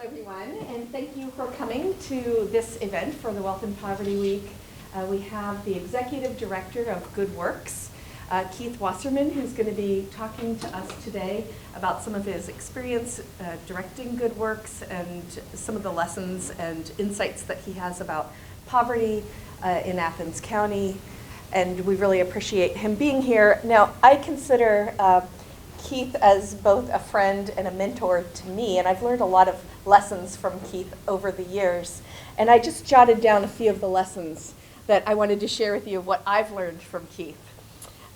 everyone, and thank you for coming to this event for the Wealth and Poverty Week. We have the Executive Director of Good Works, Keith Wasserman, who's going to be talking to us today about some of his experience directing Good Works and some of the lessons and insights that he has about poverty in Athens County. And we really appreciate him being here. Now, I consider Keith as both a friend and a mentor to me, and I've learned a lot of lessons from Keith over the years. And I just jotted down a few of the lessons that I wanted to share with you of what I've learned from Keith.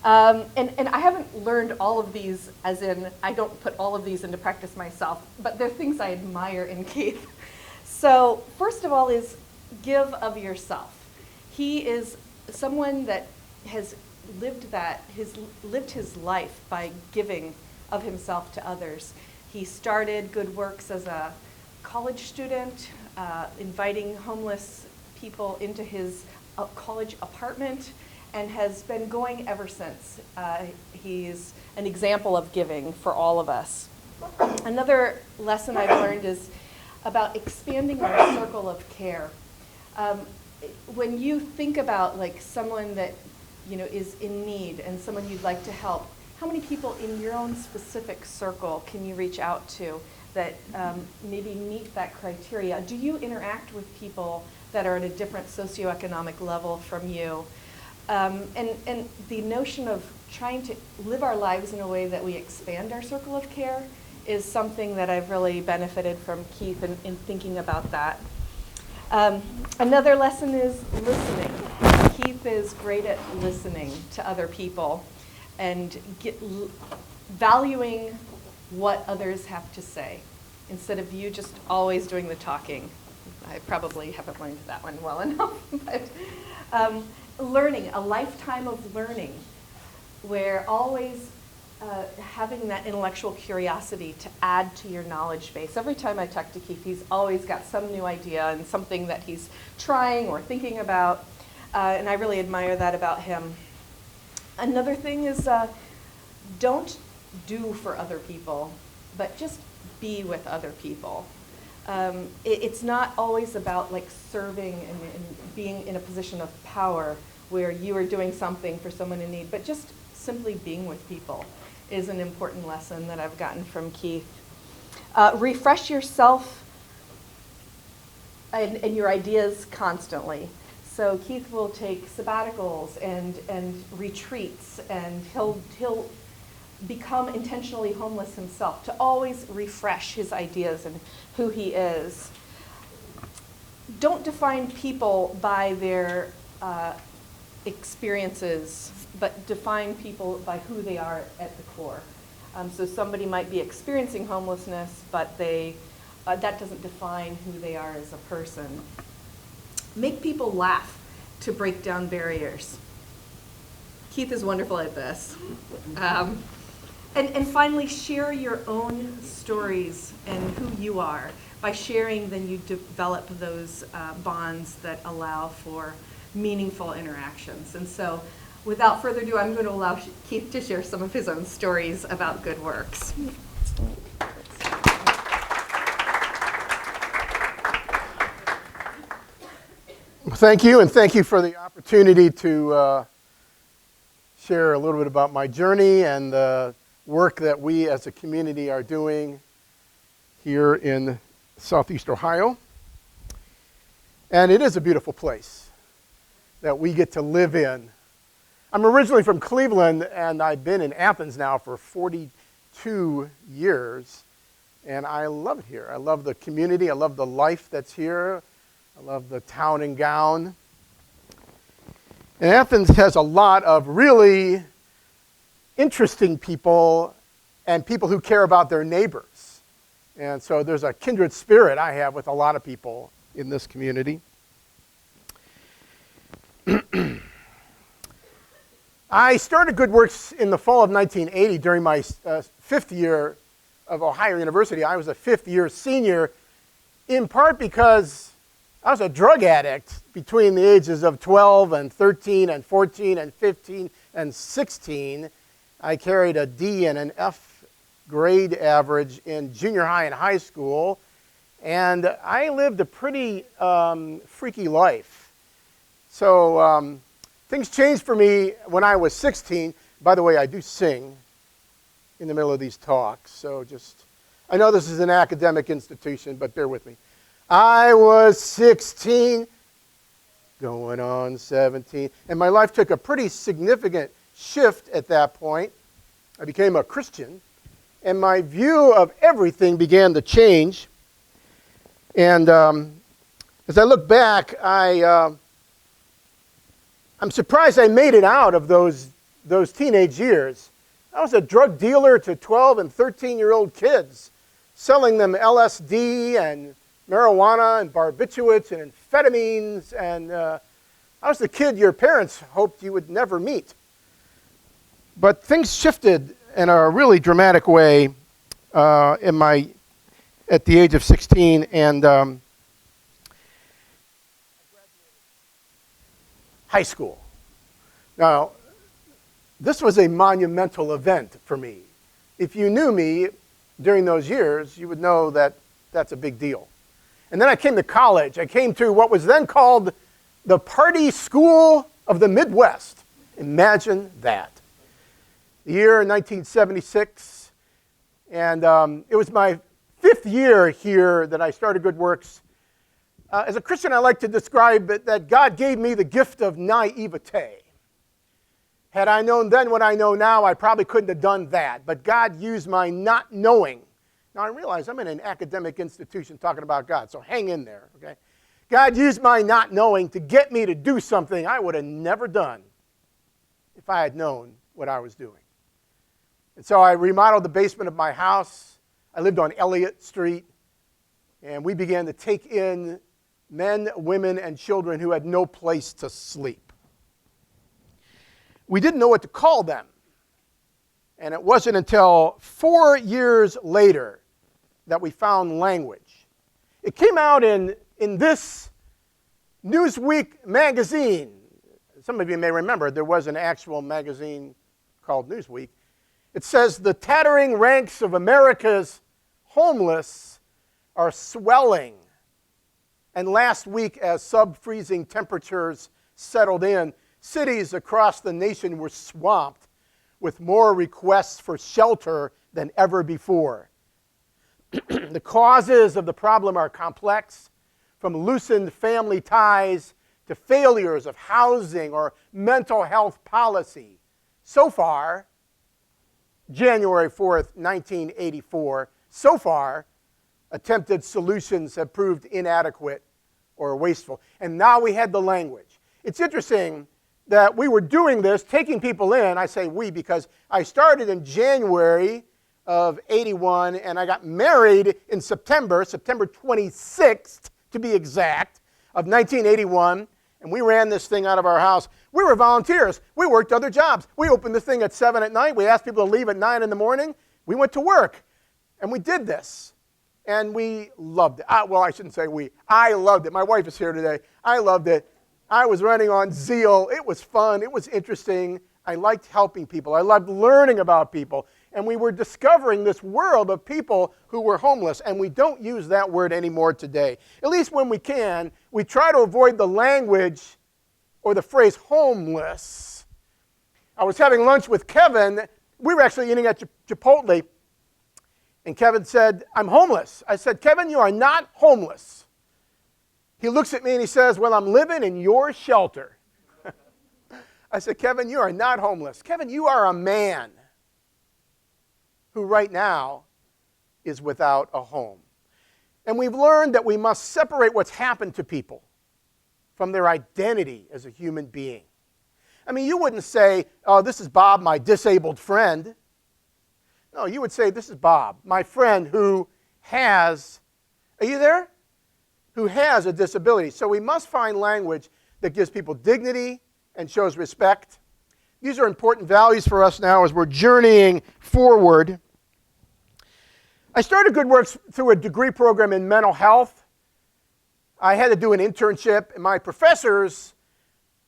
And I haven't learned all of these, as in I don't put all of these into practice myself, but they're things I admire in Keith. So first of all is give of yourself. He is someone that has lived his life by giving of himself to others. He started Good Works as a college student, inviting homeless people into his college apartment, and has been going ever since. He's an example of giving for all of us. Another lesson I've learned is about expanding our circle of care. When you think about like someone that is in need and someone you'd like to help, how many people in your own specific circle can you reach out to that maybe meet that criteria? Do you interact with people that are at a different socioeconomic level from you? And the notion of trying to live our lives in a way that we expand our circle of care is something that I've really benefited from Keith in thinking about that. Another lesson is listening. Keith is great at listening to other people and valuing what others have to say instead of you just always doing the talking. I probably haven't learned that one well enough, but learning, a lifetime of learning, where always having that intellectual curiosity to add to your knowledge base. Every time I talk to Keith, he's always got some new idea and something that he's trying or thinking about. And I really admire that about him. Another thing is don't do for other people, but just be with other people. It's not always about like serving and being in a position of power where you are doing something for someone in need, but just simply being with people is an important lesson that I've gotten from Keith. Refresh yourself and your ideas constantly. So Keith will take sabbaticals and retreats, and he'll become intentionally homeless himself to always refresh his ideas and who he is. Don't define people by their experiences, but define people by who they are at the core. So somebody might be experiencing homelessness, but that doesn't define who they are as a person. Make people laugh to break down barriers. Keith is wonderful at this. And finally, share your own stories and who you are. By sharing, then you develop those bonds that allow for meaningful interactions. And so, without further ado, I'm going to allow Keith to share some of his own stories about Good Works. Thank you, and thank you for the opportunity to share a little bit about my journey and the work that we as a community are doing here in Southeast Ohio. And it is a beautiful place that we get to live in. I'm originally from Cleveland, and I've been in Athens now for 42 years, and I love it here. I love the community. I love the life that's here. I love the town and gown. And Athens has a lot of really interesting people and people who care about their neighbors. And so there's a kindred spirit I have with a lot of people in this community. I started Good Works in the fall of 1980 during my fifth year of Ohio University. I was a fifth-year senior, in part because I was a drug addict between the ages of 12 and 13 and 14 and 15 and 16. I carried a D and an F grade average in junior high and high school, And I lived a pretty freaky life. So things changed for me when I was 16. By the way, I do sing in the middle of these talks. So I know this is an academic institution, but bear with me. I was 16, going on 17. And my life took a pretty significant shift at that point. I became a Christian. And my view of everything began to change. And as I look back, I'm surprised I made it out of those teenage years. I was a drug dealer to 12 and 13-year-old kids, selling them LSD and marijuana and barbiturates and amphetamines. And I was the kid your parents hoped you would never meet. But things shifted in a really dramatic way at the age of 16, and high school. Now, this was a monumental event for me. If you knew me during those years, you would know that that's a big deal. And then I came to college. I came to what was then called the Party School of the Midwest. Imagine that. The year 1976, and it was my 5th year here that I started Good Works. As a Christian, I like to describe it that God gave me the gift of naivete. Had I known then what I know now, I probably couldn't have done that. But God used my not knowing. Now, I realize I'm in an academic institution talking about God, so hang in there, okay? God used my not knowing to get me to do something I would have never done if I had known what I was doing. And so I remodeled the basement of my house. I lived on Elliott Street, and we began to take in men, women, and children who had no place to sleep. We didn't know what to call them, and it wasn't until 4 years later that we found language. It came out in this Newsweek magazine. Some of you may remember there was an actual magazine called Newsweek. It says, the tattering ranks of America's homeless are swelling. And last week, as sub-freezing temperatures settled in, cities across the nation were swamped with more requests for shelter than ever before. The causes of the problem are complex, from loosened family ties to failures of housing or mental health policy. So far, January 4th, 1984, so far, attempted solutions have proved inadequate or wasteful. And now we had the language. It's interesting that we were doing this, taking people in. I say we because I started in January of 81, and I got married in September 26th, to be exact, of 1981, and we ran this thing out of our house. We were volunteers. We worked other jobs. We opened the thing at 7 at night. We asked people to leave at 9 in the morning. We went to work, and we did this, and we loved it. Well, I shouldn't say we. I loved it. My wife is here today. I loved it. I was running on zeal. It was fun. It was interesting. I liked helping people. I loved learning about people. And we were discovering this world of people who were homeless. And we don't use that word anymore today. At least when we can, we try to avoid the language or the phrase homeless. I was having lunch with Kevin. We were actually eating at Chipotle. And Kevin said, I'm homeless. I said, Kevin, you are not homeless. He looks at me and he says, well, I'm living in your shelter. I said, Kevin, you are not homeless. Kevin, you are a man who right now is without a home. And we've learned that we must separate what's happened to people from their identity as a human being. I mean, you wouldn't say, oh, this is Bob, my disabled friend. No, you would say, this is Bob, my friend who has, are you there? Who has a disability. So we must find language that gives people dignity and shows respect. These are important values for us now as we're journeying forward. I started Good Works through a degree program in mental health. I had to do an internship, and my professors,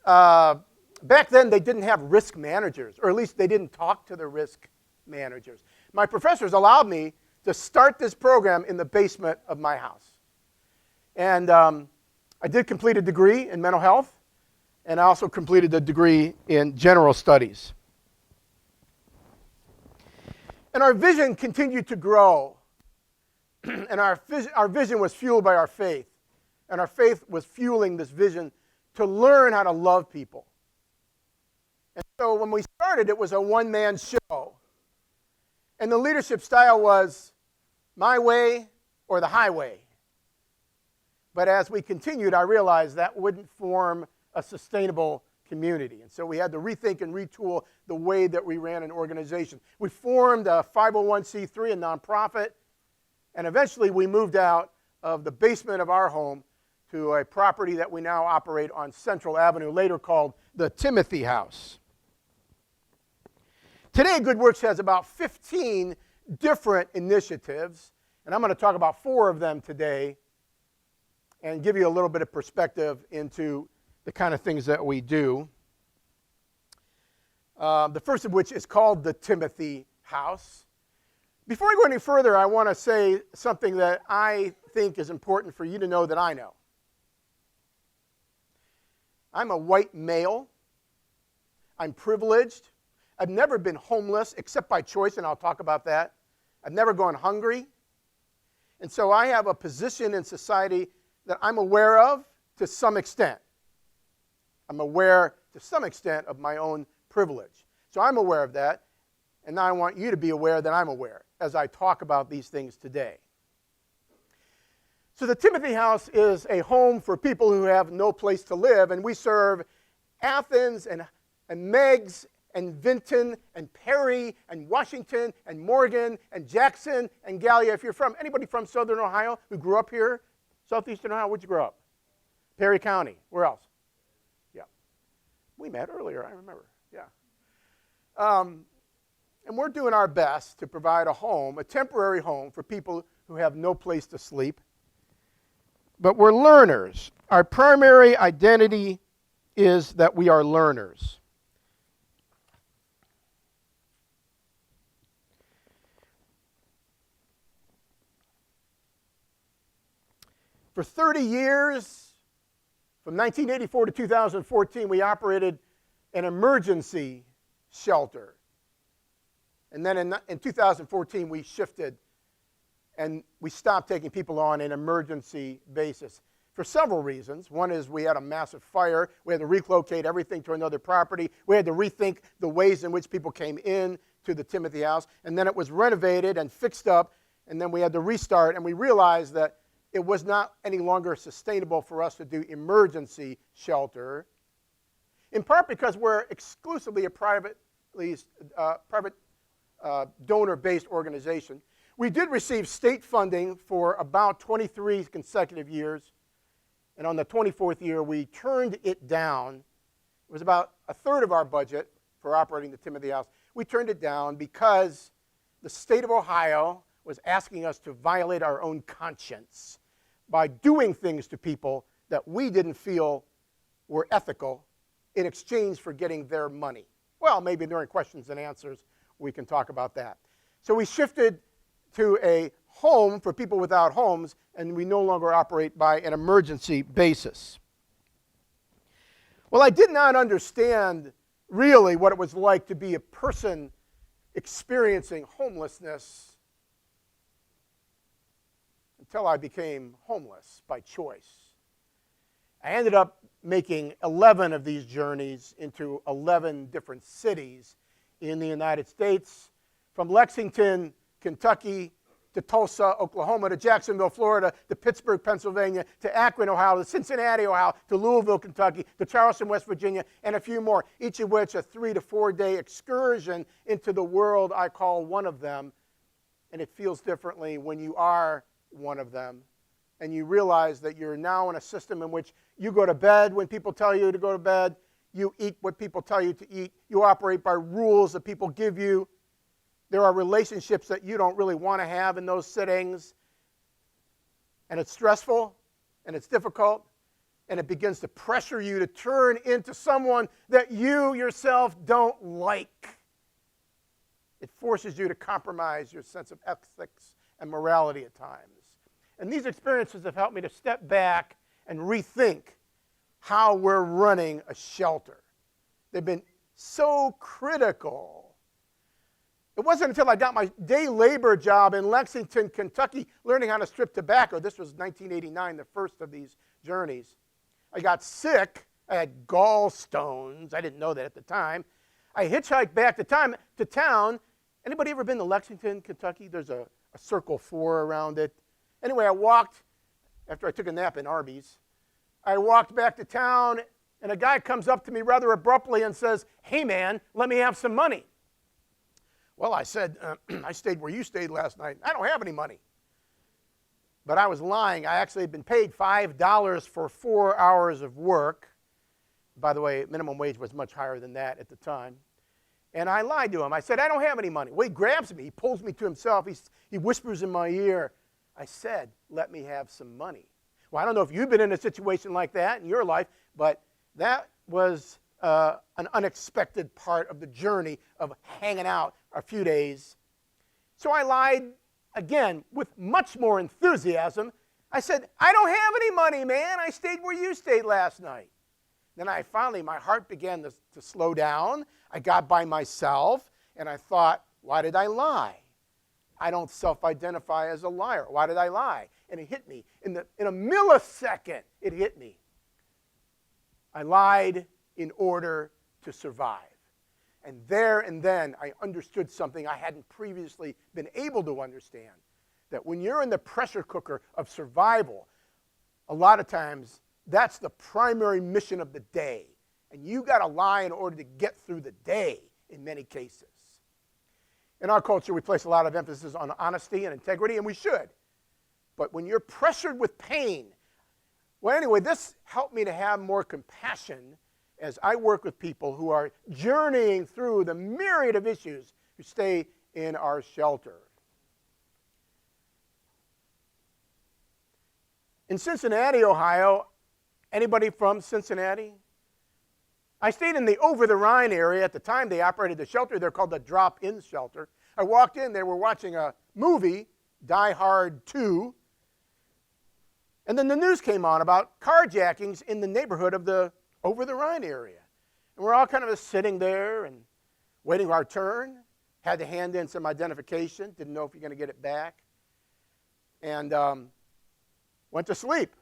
back then they didn't have risk managers, or at least they didn't talk to the risk managers. My professors allowed me to start this program in the basement of my house. And I did complete a degree in mental health, and I also completed a degree in general studies. And our vision continued to grow, and our vision was fueled by our faith. And our faith was fueling this vision to learn how to love people. And so when we started, it was a one-man show. And the leadership style was my way or the highway. But as we continued, I realized that wouldn't form a sustainable community. And so we had to rethink and retool the way that we ran an organization. We formed a 501c3, a nonprofit, and eventually we moved out of the basement of our home to a property that we now operate on Central Avenue, later called the Timothy House. Today, Good Works has about 15 different initiatives, and I'm going to talk about 4 of them today and give you a little bit of perspective into the kind of things that we do. The first of which is called the Timothy House. Before I go any further, I want to say something that I think is important for you to know that I know. I'm a white male. I'm privileged. I've never been homeless except by choice, and I'll talk about that. I've never gone hungry. And so I have a position in society that I'm aware of to some extent. I'm aware to some extent of my own privilege. So I'm aware of that, and now I want you to be aware that I'm aware as I talk about these things today. So the Timothy House is a home for people who have no place to live, and we serve Athens and Meigs and Vinton and Perry and Washington and Morgan and Jackson and Gallia. If you're from, anybody from Southern Ohio who grew up here? Southeastern Ohio, where'd you grow up? Perry County. Where else? Yeah. We met earlier, I remember. Yeah. And we're doing our best to provide a home, a temporary home for people who have no place to sleep. But we're learners. Our primary identity is that we are learners. For 30 years, from 1984 to 2014, we operated an emergency shelter. And then in 2014, we shifted and we stopped taking people on an emergency basis for several reasons. One is we had a massive fire. We had to relocate everything to another property. We had to rethink the ways in which people came in to the Timothy House. And then it was renovated and fixed up, and then we had to restart, and we realized that it was not any longer sustainable for us to do emergency shelter, in part because we're exclusively a private donor-based organization. We did receive state funding for about 23 consecutive years, and on the 24th year, we turned it down. It was about a third of our budget for operating the Timothy House. We turned it down because the state of Ohio was asking us to violate our own conscience by doing things to people that we didn't feel were ethical in exchange for getting their money. Well, maybe during questions and answers, we can talk about that. So we shifted to a home for people without homes, and we no longer operate by an emergency basis. Well, I did not understand really what it was like to be a person experiencing homelessness until I became homeless by choice. I ended up making 11 of these journeys into 11 different cities in the United States, from Lexington, Kentucky, to Tulsa, Oklahoma, to Jacksonville, Florida, to Pittsburgh, Pennsylvania, to Akron, Ohio, to Cincinnati, Ohio, to Louisville, Kentucky, to Charleston, West Virginia, and a few more, each of which a 3 to 4 day excursion into the world I call one of them. And it feels differently when you are one of them, and you realize that you're now in a system in which you go to bed when people tell you to go to bed, you eat what people tell you to eat, you operate by rules that people give you. There are relationships that you don't really want to have in those settings, and it's stressful, and it's difficult, and it begins to pressure you to turn into someone that you yourself don't like. It forces you to compromise your sense of ethics and morality at times. And these experiences have helped me to step back and rethink how we're running a shelter. They've been so critical. It wasn't until I got my day labor job in Lexington, Kentucky, learning how to strip tobacco. This was 1989, the first of these journeys. I got sick. I had gallstones. I didn't know that at the time. I hitchhiked back to town. Anybody ever been to Lexington, Kentucky? There's a Circle 4 around it. Anyway, I walked, after I took a nap in Arby's, I walked back to town, and a guy comes up to me rather abruptly and says, "Hey man, let me have some money." Well, I said, I stayed where you stayed last night. I don't have any money. But I was lying. I actually had been paid $5 for 4 hours of work. By the way, minimum wage was much higher than that at the time. And I lied to him. I said, "I don't have any money." Well, he grabs me. He pulls me to himself. He whispers in my ear. I said, "Let me have some money." Well, I don't know if you've been in a situation like that in your life, but that was an unexpected part of the journey of hanging out a few days. So I lied again with much more enthusiasm. I said, "I don't have any money, man. I stayed where you stayed last night." Then my heart began to slow down. I got by myself, and I thought, why did I lie? I don't self-identify as a liar. Why did I lie? And it hit me. In a millisecond, it hit me. I lied in order to survive. And there and then, I understood something I hadn't previously been able to understand. That when you're in the pressure cooker of survival, a lot of times, that's the primary mission of the day. And you got to lie in order to get through the day in many cases. In our culture, we place a lot of emphasis on honesty and integrity, and we should. But when you're pressured with pain, well, anyway, this helped me to have more compassion as I work with people who are journeying through the myriad of issues who stay in our shelter. In Cincinnati, Ohio, anybody from Cincinnati? I stayed in the over-the-Rhine area. At the time, they operated the shelter. They're called the drop-in shelter. I walked in. They were watching a movie, Die Hard 2. And then the news came on about carjackings in the neighborhood of the over-the-Rhine area. And we're all kind of sitting there and waiting our turn. Had to hand in some identification. Didn't know if you're going to get it back. And went to sleep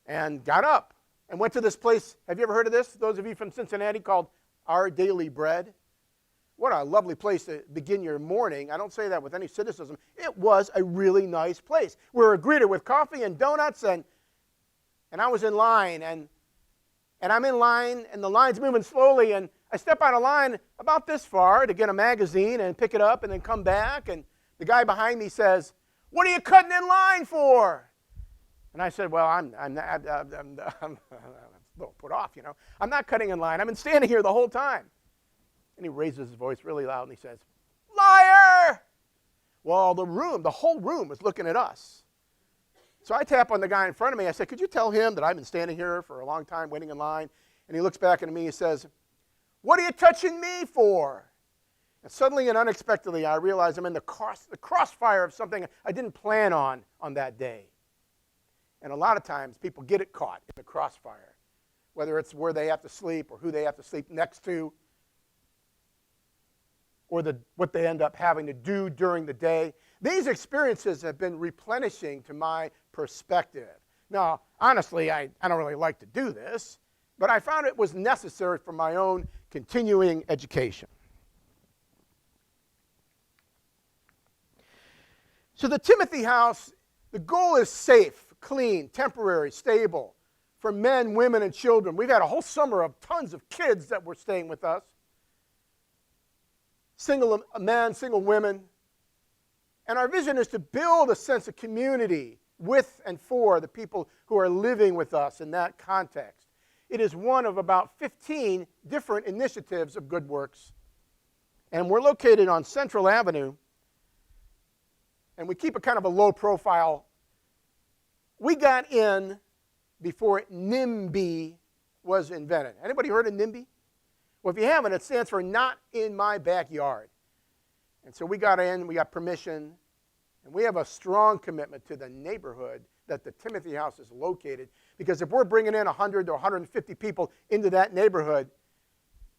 and got up. And went to this place, have you ever heard of this? Those of you from Cincinnati, called Our Daily Bread. What a lovely place to begin your morning. I don't say that with any cynicism. It was a really nice place. We were greeted with coffee and donuts, and I was in line, and I'm in line, and the line's moving slowly, and I step out of line about this far to get a magazine and pick it up and then come back, and the guy behind me says, "What are you cutting in line for?" And I said, "Well, I'm a little put off, you know. I'm not cutting in line. I've been standing here the whole time." And he raises his voice really loud and he says, "Liar!" Well, the whole room was looking at us. So I tap on the guy in front of me. I said, "Could you tell him that I've been standing here for a long time waiting in line?" And he looks back at me and says, "What are you touching me for?" And suddenly and unexpectedly, I realize I'm in the crossfire of something I didn't plan on that day. And a lot of times, people get it caught in the crossfire, whether it's where they have to sleep or who they have to sleep next to, or what they end up having to do during the day. These experiences have been replenishing to my perspective. Now, honestly, I don't really like to do this, but I found it was necessary for my own continuing education. So the Timothy House, the goal is safe, clean, temporary, stable for men, women, and children. We've had a whole summer of tons of kids that were staying with us. Single men, single women. And our vision is to build a sense of community with and for the people who are living with us in that context. It is one of about 15 different initiatives of Good Works. And we're located on Central Avenue. And we keep a kind of a low profile. We got in before NIMBY was invented. Anybody heard of NIMBY? Well, if you haven't, it stands for Not in My Backyard. And so we got in, we got permission, And we have a strong commitment to the neighborhood that the Timothy House is located, because if we're bringing in 100 to 150 people into that neighborhood,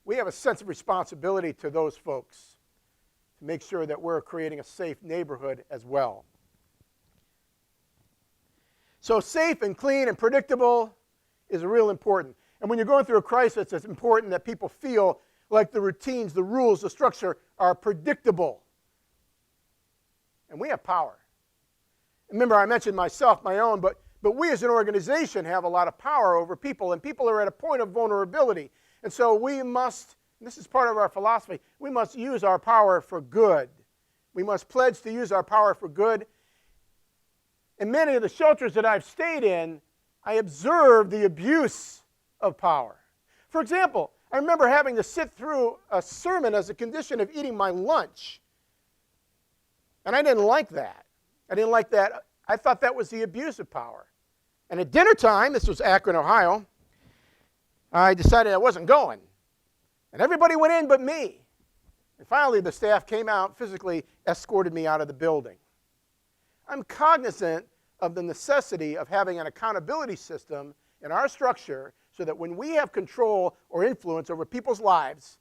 we have a sense of responsibility to those folks to make sure that we're creating a safe neighborhood as well. So safe and clean and predictable is real important. And when you're going through a crisis, it's important that people feel like the routines, the rules, the structure are predictable. And we have power. Remember, I mentioned myself, my own, but we as an organization have a lot of power over people, and people are at a point of vulnerability. And so we must, and this is part of our philosophy, we must use our power for good. We must pledge to use our power for good. In many of the shelters that I've stayed in, I observed the abuse of power. For example, I remember having to sit through a sermon as a condition of eating my lunch. And I didn't like that. I thought that was the abuse of power. And at dinner time, this was Akron, Ohio, I decided I wasn't going. And everybody went in but me. And finally, the staff came out, physically escorted me out of the building. I'm cognizant of the necessity of having an accountability system in our structure so that when we have control or influence over people's lives,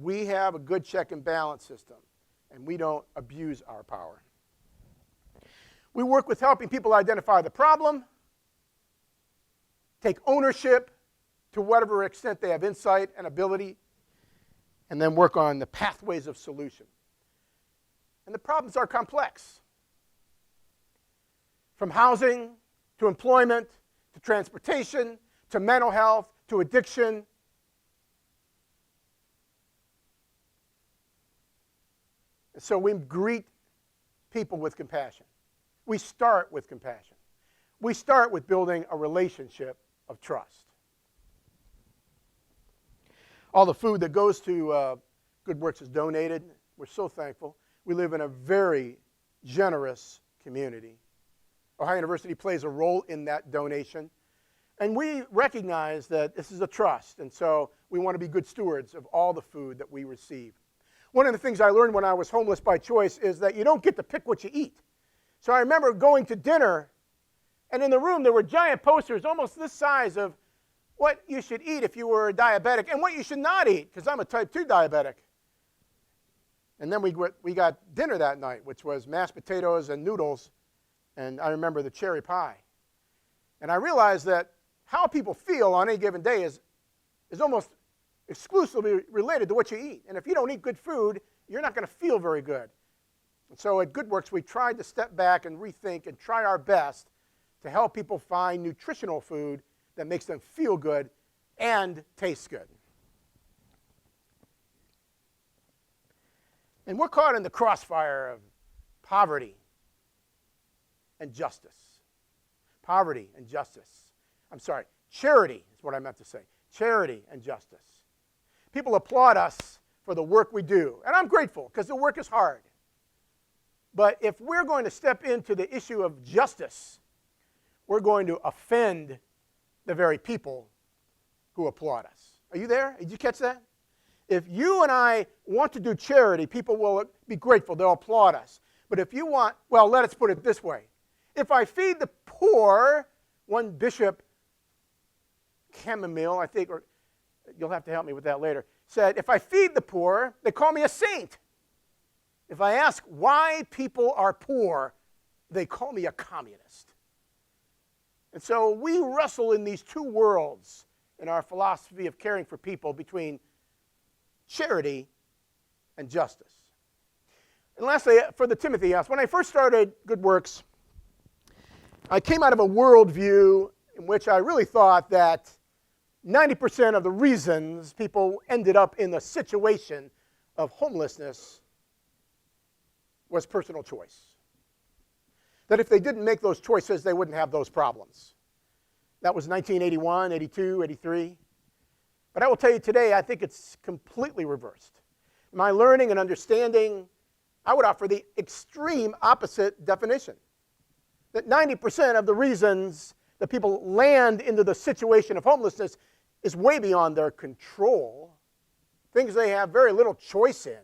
we have a good check and balance system and we don't abuse our power. We work with helping people identify the problem, take ownership to whatever extent they have insight and ability, and then work on the pathways of solution. And the problems are complex. From housing, to employment, to transportation, to mental health, to addiction. And so we greet people with compassion. We start with compassion. We start with building a relationship of trust. All the food that goes to Good Works is donated. We're so thankful. We live in a very generous community. Ohio University plays a role in that donation. And we recognize that this is a trust, and so we want to be good stewards of all the food that we receive. One of the things I learned when I was homeless by choice is that you don't get to pick what you eat. So I remember going to dinner, and in the room there were giant posters almost this size of what you should eat if you were diabetic and what you should not eat, because I'm a type 2 diabetic. And then we got dinner that night, which was mashed potatoes and noodles, and I remember the cherry pie. And I realized that how people feel on any given day is almost exclusively related to what you eat. And if you don't eat good food, you're not going to feel very good. And so at Good Works, we tried to step back and rethink and try our best to help people find nutritional food that makes them feel good and taste good. And we're caught in the crossfire of poverty and justice. Poverty and justice. Charity is what I meant to say. Charity and justice. People applaud us for the work we do. And I'm grateful because the work is hard. But if we're going to step into the issue of justice, we're going to offend the very people who applaud us. Are you there? Did you catch that? If you and I want to do charity, people will be grateful. They'll applaud us. But if you want, well, let us put it this way. If I feed the poor, one Bishop Chamomile, I think, or you'll have to help me with that later, said, if I feed the poor, they call me a saint. If I ask why people are poor, they call me a communist. And so we wrestle in these two worlds in our philosophy of caring for people between charity and justice. And lastly, for the Timothy House, when I first started Good Works, I came out of a worldview in which I really thought that 90% of the reasons people ended up in the situation of homelessness was personal choice. That if they didn't make those choices, they wouldn't have those problems. That was 1981, 82, 83. But I will tell you today, I think it's completely reversed. My learning and understanding, I would offer the extreme opposite definition. That 90% of the reasons that people land into the situation of homelessness is way beyond their control. Things they have very little choice in.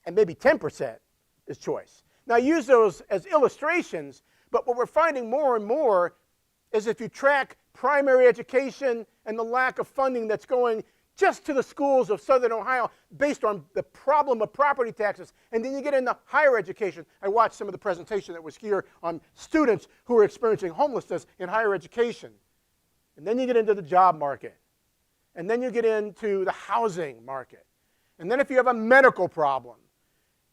And maybe 10% is choice. Now, I use those as illustrations, but what we're finding more and more is if you track primary education and the lack of funding that's going just to the schools of Southern Ohio based on the problem of property taxes, and then you get into higher education. I watched some of the presentation that was here on students who are experiencing homelessness in higher education. And then you get into the job market. And then you get into the housing market. And then if you have a medical problem,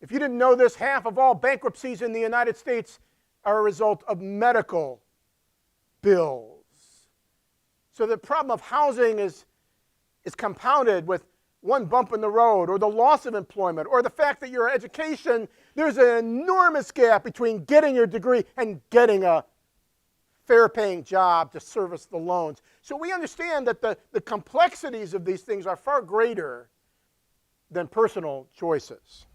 if you didn't know this, half of all bankruptcies in the United States are a result of medical bills. So the problem of housing is compounded with one bump in the road, or the loss of employment, or the fact that your education, there's an enormous gap between getting your degree and getting a fair-paying job to service the loans. So we understand that the complexities of these things are far greater than personal choices.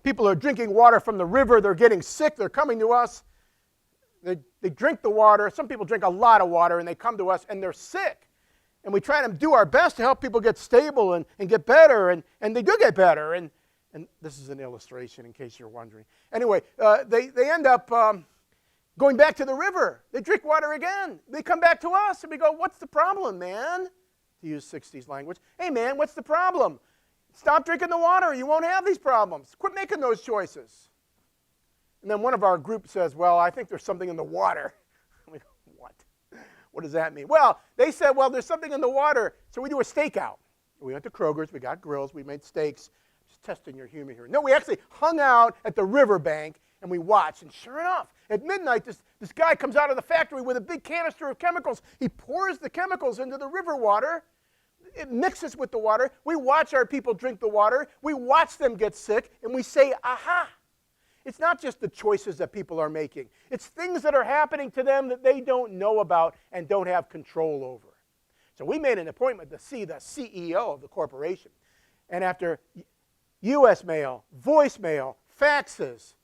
People are drinking water from the river. They're getting sick. They're coming to us. They drink the water. Some people drink a lot of water, and they come to us, and they're sick. And we try to do our best to help people get stable and get better, and they do get better. And this is an illustration in case you're wondering. Anyway, they end up going back to the river. They drink water again. They come back to us, and we go, what's the problem, man? To use 60s language. Hey, man, what's the problem? Stop drinking the water. You won't have these problems. Quit making those choices. And then one of our group says, well, I think there's something in the water. We go, what? What does that mean? Well, they said, well, there's something in the water, so we do a stakeout. We went to Kroger's. We got grills. We made steaks. Just testing your humor here. No, we actually hung out at the riverbank, and we watched. And sure enough, at midnight, this guy comes out of the factory with a big canister of chemicals. He pours the chemicals into the river water. It mixes with the water. We watch our people drink the water. We watch them get sick, and we say, aha. It's not just the choices that people are making. It's things that are happening to them that they don't know about and don't have control over. So we made an appointment to see the CEO of the corporation. And after U.S. mail, voicemail, faxes,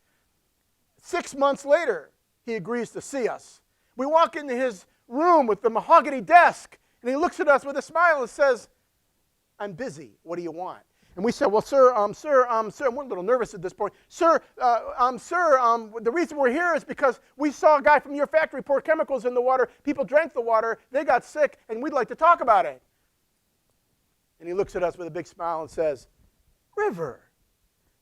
6 months later, he agrees to see us. We walk into his room with the mahogany desk, and he looks at us with a smile and says, I'm busy. What do you want? And we said, well, sir, and we're a little nervous at this point. Sir, the reason we're here is because we saw a guy from your factory pour chemicals in the water. People drank the water. They got sick, and we'd like to talk about it. And he looks at us with a big smile and says, river.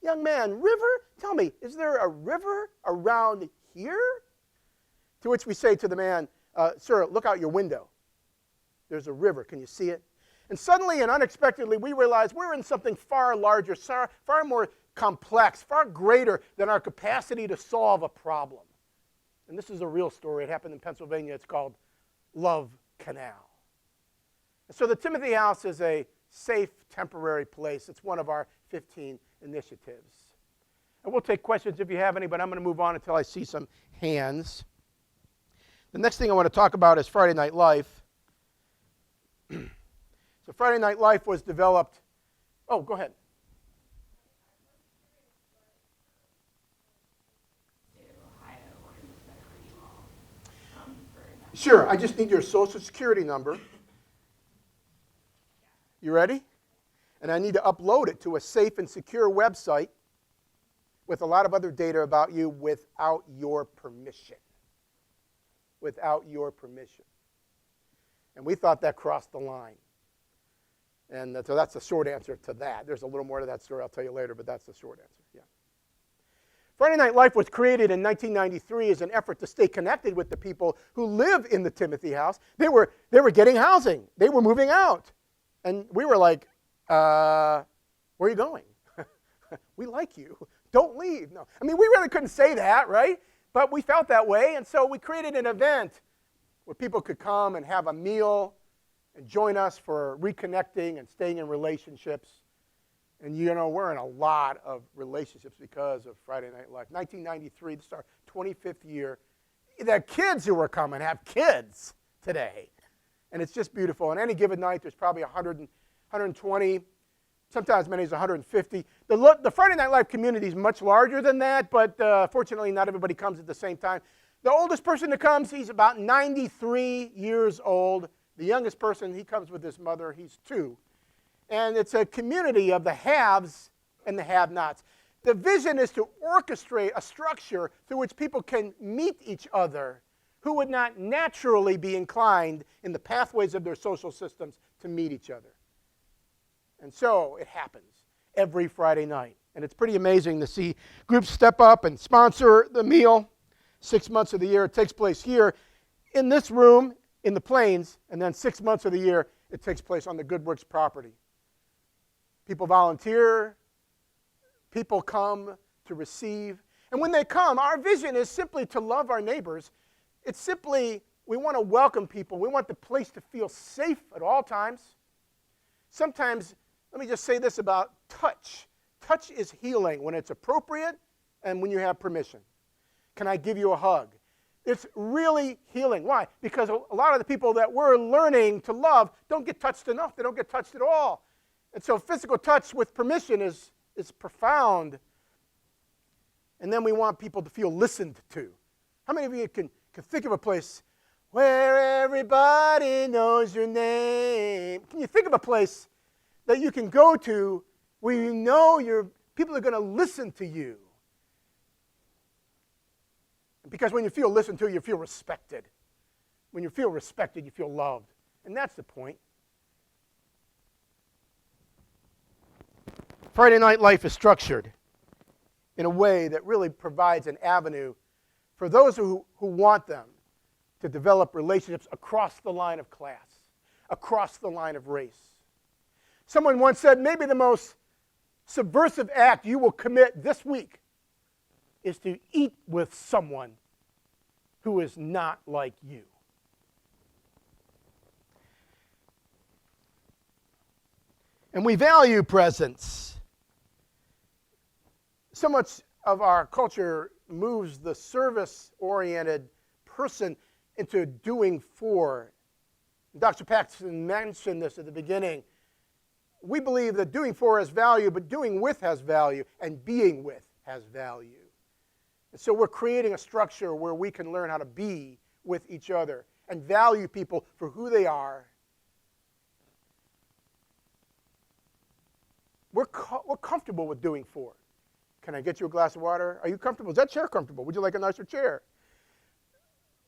Young man, river? Tell me, is there a river around here? To which we say to the man, sir, look out your window. There's a river. Can you see it? And suddenly and unexpectedly, we realize we're in something far larger, far more complex, far greater than our capacity to solve a problem. And this is a real story. It happened in Pennsylvania. It's called Love Canal. And so the Timothy House is a safe, temporary place. It's one of our 15 initiatives. And we'll take questions if you have any, but I'm going to move on until I see some hands. The next thing I want to talk about is Friday Night Life. So Friday Night Life was developed. Oh, go ahead. Sure, I just need your social security number. You ready? And I need to upload it to a safe and secure website with a lot of other data about you without your permission. Without your permission. And we thought that crossed the line. And so that's the short answer to that. There's a little more to that story I'll tell you later, but that's the short answer, yeah. Friday Night Life was created in 1993 as an effort to stay connected with the people who live in the Timothy House. They were getting housing. They were moving out. And we were like, where are you going? We like you. Don't leave. No. I mean, we really couldn't say that, right? But we felt that way, and so we created an event where people could come and have a meal and join us for reconnecting and staying in relationships. And you know, we're in a lot of relationships because of Friday Night Live. 1993, this is our 25th year. The kids who are coming have kids today. And it's just beautiful. On any given night, there's probably 100, 120, sometimes as many as 150. The Friday Night Live community is much larger than that, but fortunately not everybody comes at the same time. The oldest person that comes, he's about 93 years old. The youngest person, he comes with his mother. He's 2. And it's a community of the haves and the have-nots. The vision is to orchestrate a structure through which people can meet each other who would not naturally be inclined in the pathways of their social systems to meet each other. And so it happens every Friday night. And it's pretty amazing to see groups step up and sponsor the meal. 6 months of the year it takes place here in this room in the Plains, and then 6 months of the year it takes place on the Good Works property. People volunteer, people come to receive. And when they come, our vision is simply to love our neighbors. It's simply, we want to welcome people. We want the place to feel safe at all times. Sometimes, let me just say this about touch. Touch is healing when it's appropriate and when you have permission. Can I give you a hug? It's really healing. Why? Because a lot of the people that we're learning to love don't get touched enough. They don't get touched at all. And so physical touch with permission is profound. And then we want people to feel listened to. How many of you can think of a place where everybody knows your name? Can you think of a place that you can go to where you know people are going to listen to you? Because when you feel listened to, you feel respected. When you feel respected, you feel loved. And that's the point. Friday Night Life is structured in a way that really provides an avenue for those who want them to develop relationships across the line of class, across the line of race. Someone once said, maybe the most subversive act you will commit this week is to eat with someone who is not like you. And we value presence. So much of our culture moves the service-oriented person into doing for. Dr. Paxton mentioned this at the beginning. We believe that doing for has value, but doing with has value, and being with has value. And so we're creating a structure where we can learn how to be with each other and value people for who they are. We're comfortable with doing for. Can I get you a glass of water? Are you comfortable? Is that chair comfortable? Would you like a nicer chair?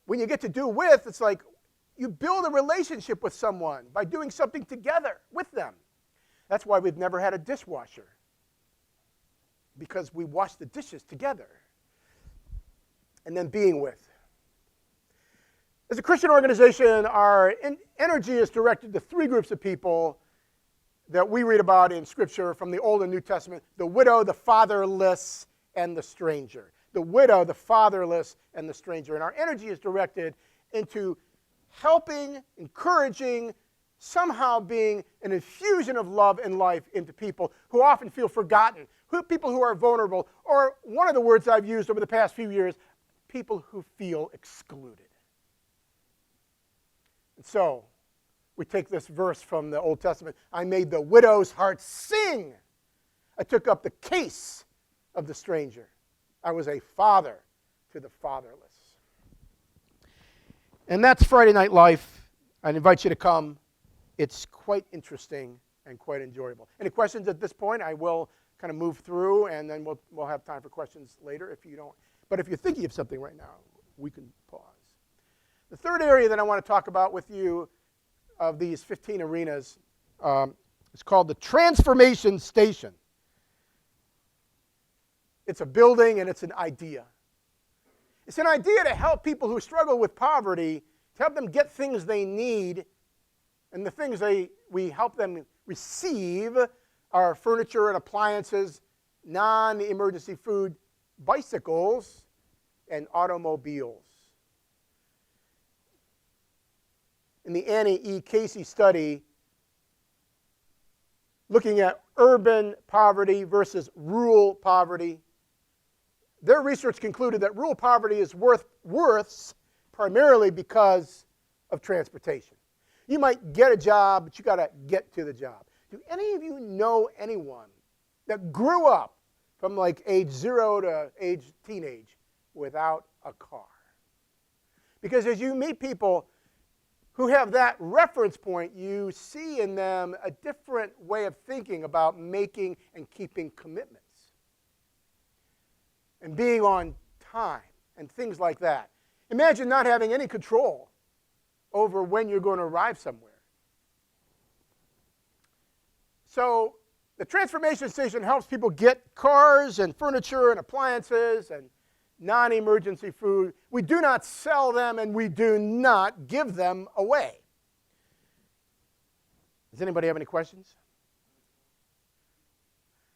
When you get to do with, it's like you build a relationship with someone by doing something together with them. That's why we've never had a dishwasher, because we wash the dishes together. And then being with. As a Christian organization, our energy is directed to three groups of people that we read about in Scripture from the Old and New Testament: the widow, the fatherless, and the stranger. The widow, the fatherless, and the stranger. And our energy is directed into helping, encouraging, somehow being an infusion of love and life into people who often feel forgotten, people who are vulnerable, or one of the words I've used over the past few years, people who feel excluded. And so, we take this verse from the Old Testament: I made the widow's heart sing. I took up the case of the stranger. I was a father to the fatherless. And that's Friday Night Life. I'd invite you to come. It's quite interesting and quite enjoyable. Any questions at this point? I will kind of move through, and then we'll have time for questions later if you don't. But if you're thinking of something right now, we can pause. The third area that I want to talk about with you of these 15 arenas is called the Transformation Station. It's a building and it's an idea. It's an idea to help people who struggle with poverty, to help them get things they need, and the things we help them receive are furniture and appliances, non-emergency food, bicycles, and automobiles. In the Annie E. Casey study, looking at urban poverty versus rural poverty, their research concluded that rural poverty is worse primarily because of transportation. You might get a job, but you got to get to the job. Do any of you know anyone that grew up from like age 0 to age teenage without a car? Because as you meet people who have that reference point, you see in them a different way of thinking about making and keeping commitments. and being on time and things like that. Imagine not having any control over when you're going to arrive somewhere. So the transformation station helps people get cars and furniture and appliances and non-emergency food. We do not sell them and we do not give them away. Does anybody have any questions?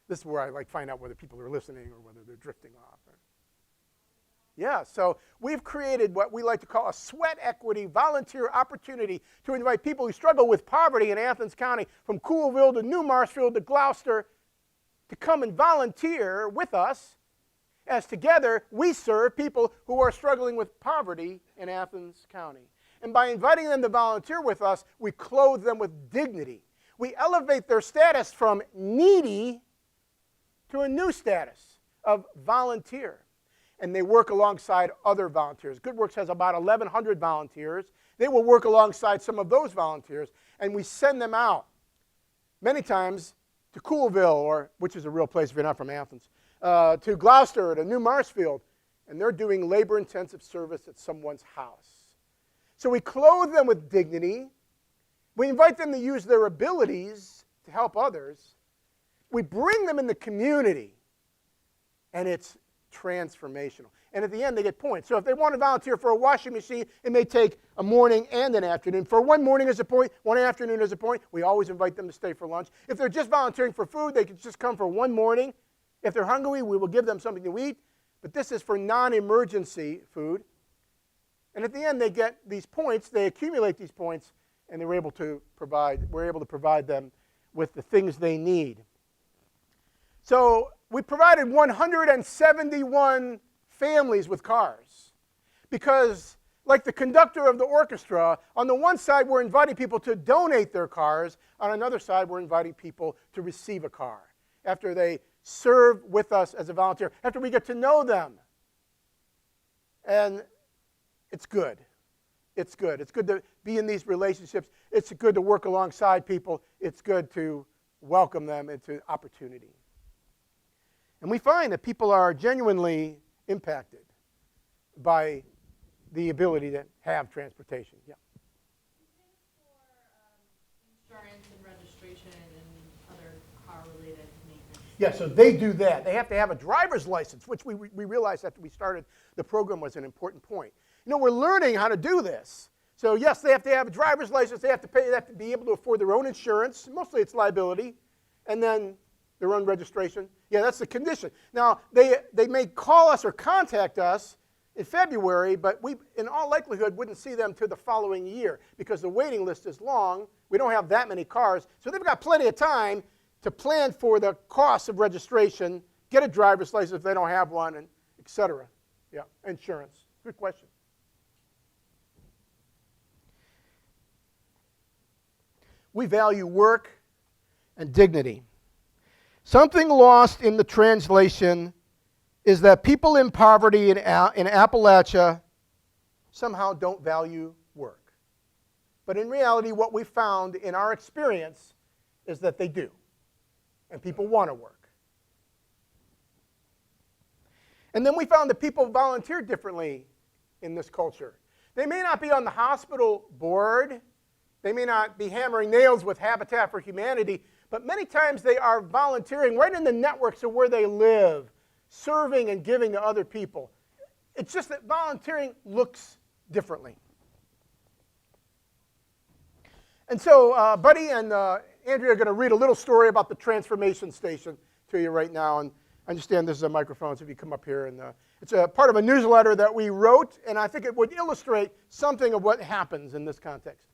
This is where I find out whether people are listening or whether they're drifting off. Yeah, so we've created what we like to call a sweat equity volunteer opportunity to invite people who struggle with poverty in Athens County, from Coolville to New Marshfield to Gloucester, to come and volunteer with us, as together we serve people who are struggling with poverty in Athens County. And by inviting them to volunteer with us, we clothe them with dignity. We elevate their status from needy to a new status of volunteer. And they work alongside other volunteers. Good Works has about 1,100 volunteers. They will work alongside some of those volunteers, and we send them out many times to Coolville, which is a real place if you're not from Athens, to Gloucester, to New Marshfield, and they're doing labor-intensive service at someone's house. So we clothe them with dignity. We invite them to use their abilities to help others. We bring them in the community, and it's transformational. And at the end, they get points. So if they want to volunteer for a washing machine, it may take a morning and an afternoon. For one morning as a point, one afternoon as a point, we always invite them to stay for lunch. If they're just volunteering for food, they can just come for one morning. If they're hungry, we will give them something to eat. But this is for non-emergency food. And at the end, they get these points. They accumulate these points, and we're able to provide them with the things they need. So we provided 171 families with cars because, like the conductor of the orchestra, on the one side we're inviting people to donate their cars, on another side we're inviting people to receive a car after they serve with us as a volunteer, after we get to know them. And it's good. It's good. It's good to be in these relationships. It's good to work alongside people. It's good to welcome them into opportunity. And we find that people are genuinely impacted by the ability to have transportation. Yeah. For insurance and registration and other car-related maintenance. Yeah, so they do that. They have to have a driver's license, which we realized after we started the program was an important point. You know, we're learning how to do this. So yes, they have to have a driver's license. They have to pay. They have to be able to afford their own insurance. Mostly it's liability, and then their own registration. Yeah, that's the condition. Now, they may call us or contact us in February, but we, in all likelihood, wouldn't see them till the following year because the waiting list is long. We don't have that many cars. So they've got plenty of time to plan for the cost of registration, get a driver's license if they don't have one, and et cetera. Yeah, insurance. Good question. We value work and dignity. Something lost in the translation is that people in poverty in Appalachia somehow don't value work. But in reality, what we found in our experience is that they do, and people want to work. And then we found that people volunteer differently in this culture. They may not be on the hospital board. They may not be hammering nails with Habitat for Humanity, but many times they are volunteering right in the networks of where they live, serving and giving to other people. It's just that volunteering looks differently. And so Buddy and Andrea are going to read a little story about the transformation station to you right now. And I understand this is a microphone, so if you come up here. And it's a part of a newsletter that we wrote, and I think it would illustrate something of what happens in this context.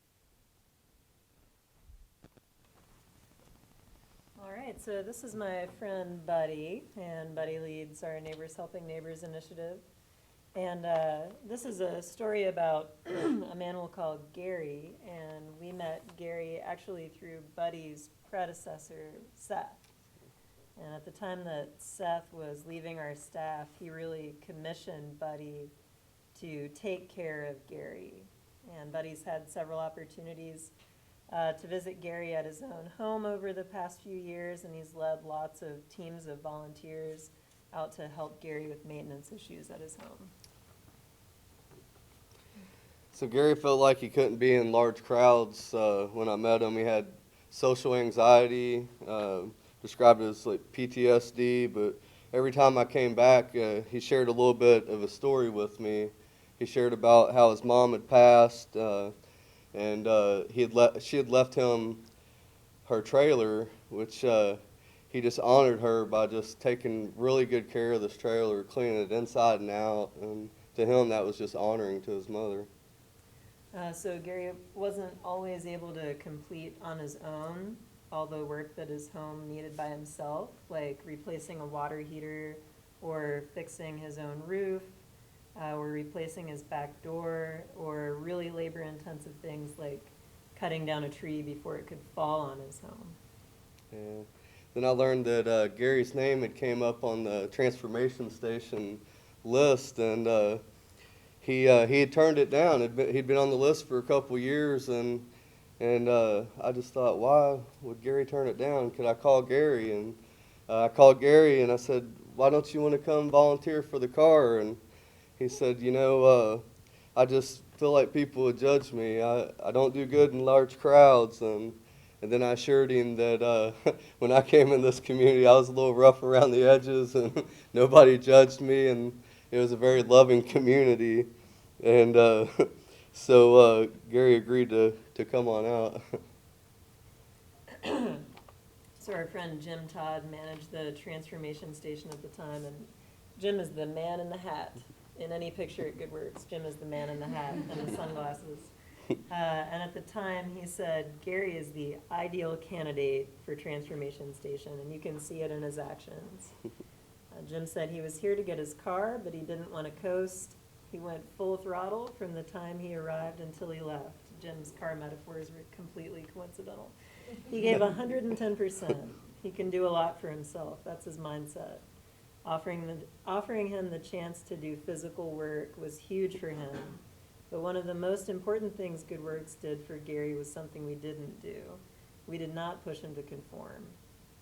All right, so this is my friend Buddy, and Buddy leads our Neighbors Helping Neighbors initiative. And this is a story about a man we'll call Gary, and we met Gary actually through Buddy's predecessor, Seth. And at the time that Seth was leaving our staff, he really commissioned Buddy to take care of Gary. And Buddy's had several opportunities to visit Gary at his own home over the past few years, and he's led lots of teams of volunteers out to help Gary with maintenance issues at his home. So Gary felt like he couldn't be in large crowds. When I met him, he had social anxiety, described as like PTSD, but every time I came back, he shared a little bit of a story with me. He shared about how his mom had passed, and she had left him her trailer, which he just honored her by just taking really good care of this trailer, cleaning it inside and out, and to him that was just honoring to his mother. So Gary wasn't always able to complete on his own all the work that his home needed by himself, like replacing a water heater or fixing his own roof, or replacing his back door, or really labor-intensive things like cutting down a tree before it could fall on his home. And then I learned that Gary's name had came up on the transformation station list, and he had turned it down. He'd been on the list for a couple years, and I just thought, why would Gary turn it down? Could I call Gary? And I called Gary, and I said, why don't you want to come volunteer for the car? And he said, I just feel like people would judge me. I don't do good in large crowds. And then I assured him that when I came in this community, I was a little rough around the edges, and nobody judged me, and it was a very loving community. And so Gary agreed to come on out. So our friend Jim Todd managed the transformation station at the time, and Jim is the man in the hat. In any picture at Good Works, Jim is the man in the hat and the sunglasses. And at the time, he said, Gary is the ideal candidate for transformation station, and you can see it in his actions. Jim said he was here to get his car, but he didn't want to coast. He went full throttle from the time he arrived until he left. Jim's car metaphors were completely coincidental. He gave 110%. He can do a lot for himself. That's his mindset. Offering him the chance to do physical work was huge for him. But one of the most important things Good Works did for Gary was something we didn't do. We did not push him to conform.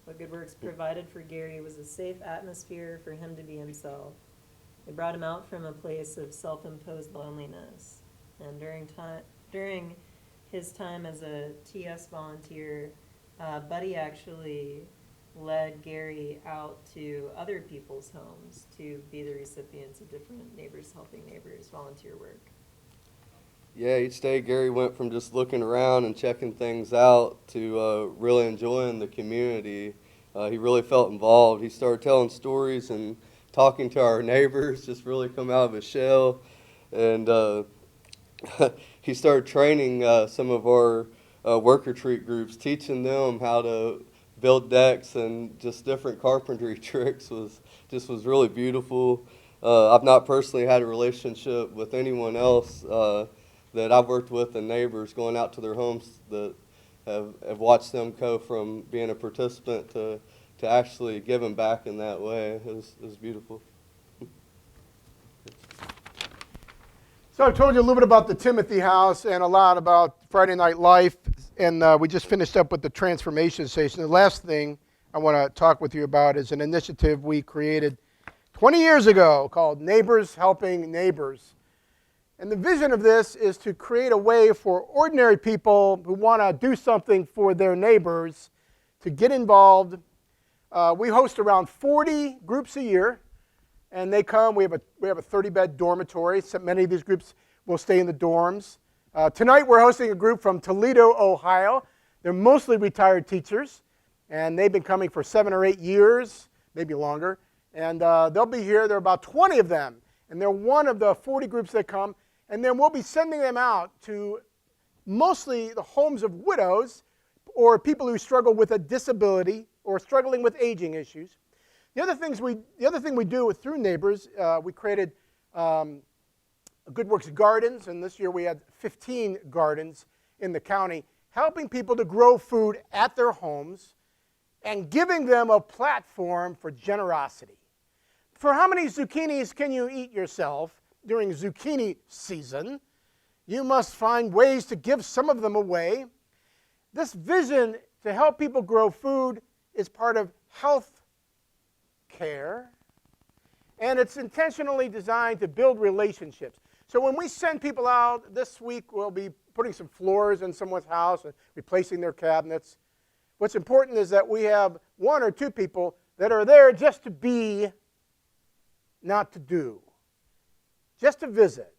What Good Works provided for Gary was a safe atmosphere for him to be himself. It brought him out from a place of self-imposed loneliness. And during his time as a TS volunteer, Buddy actually led Gary out to other people's homes to be the recipients of different Neighbors Helping Neighbors volunteer work. Yeah, each day Gary went from just looking around and checking things out to really enjoying the community. He really felt involved. He started telling stories and talking to our neighbors, just really come out of his shell. And he started training some of our work retreat groups, teaching them how to build decks and just different carpentry tricks. Was really beautiful. I've not personally had a relationship with anyone else that I've worked with and neighbors going out to their homes that have watched them go from being a participant to actually giving back in that way. It was beautiful. So I told you a little bit about the Timothy House and a lot about Friday Night Life, and we just finished up with the transformation station. The last thing I want to talk with you about is an initiative we created 20 years ago called Neighbors Helping Neighbors. And the vision of this is to create a way for ordinary people who want to do something for their neighbors to get involved. We host around 40 groups a year, and they come. We have a 30-bed dormitory. So many of these groups will stay in the dorms. Tonight we're hosting a group from Toledo, Ohio. They're mostly retired teachers, and they've been coming for 7 or 8 years, maybe longer. And they'll be here. There are about 20 of them, and they're one of the 40 groups that come. And then we'll be sending them out to mostly the homes of widows or people who struggle with a disability or struggling with aging issues. The other thing we do through Neighbors, we created Good Works Gardens, and this year we had 15 gardens in the county, helping people to grow food at their homes and giving them a platform for generosity. For how many zucchinis can you eat yourself during zucchini season? You must find ways to give some of them away. This vision to help people grow food is part of health care And it's intentionally designed to build relationships. So when we send people out, this week we'll be putting some floors in someone's house and replacing their cabinets. What's important is that we have 1 or 2 people that are there just to be, not to do. Just to visit.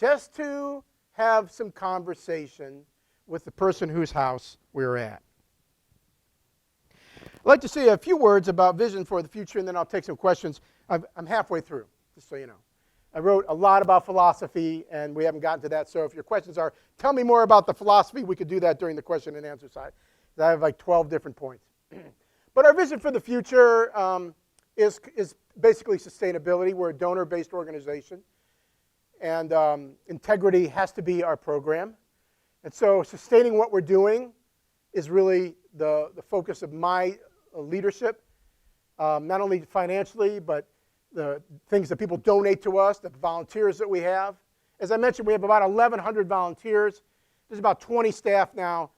Just to have some conversation with the person whose house we're at. I'd like to say a few words about vision for the future, and then I'll take some questions. I'm halfway through, just so you know. I wrote a lot about philosophy, and we haven't gotten to that. So if your questions are, tell me more about the philosophy, we could do that during the question and answer side. I have like 12 different points. But our vision for the future is basically sustainability. We're a donor-based organization. And integrity has to be our program. And so sustaining what we're doing is really the focus of my leadership, not only financially, but the things that people donate to us, the volunteers that we have. As I mentioned, we have about 1,100 volunteers. There's about 20 staff now.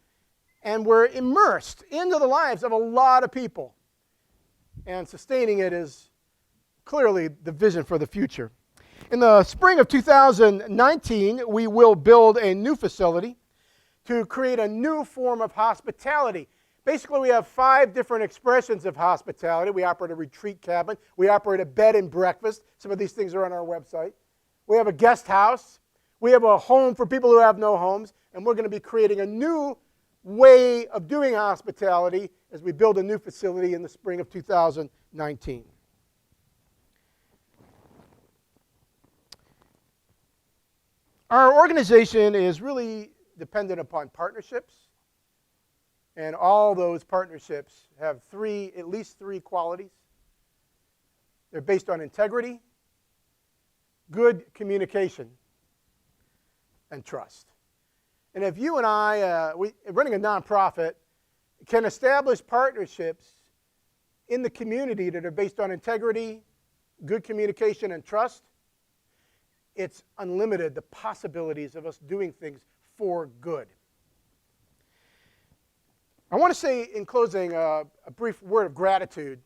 And we're immersed into the lives of a lot of people. And sustaining it is clearly the vision for the future. In the spring of 2019, we will build a new facility to create a new form of hospitality. Basically, we have 5 different expressions of hospitality. We operate a retreat cabin. We operate a bed and breakfast. Some of these things are on our website. We have a guest house. We have a home for people who have no homes. And we're going to be creating a new way of doing hospitality as we build a new facility in the spring of 2019. Our organization is really dependent upon partnerships, and all those partnerships have at least three qualities. They're based on integrity, good communication, and trust. And if you and I, running a nonprofit, can establish partnerships in the community that are based on integrity, good communication, and trust, it's unlimited, the possibilities of us doing things for good. I want to say in closing a brief word of gratitude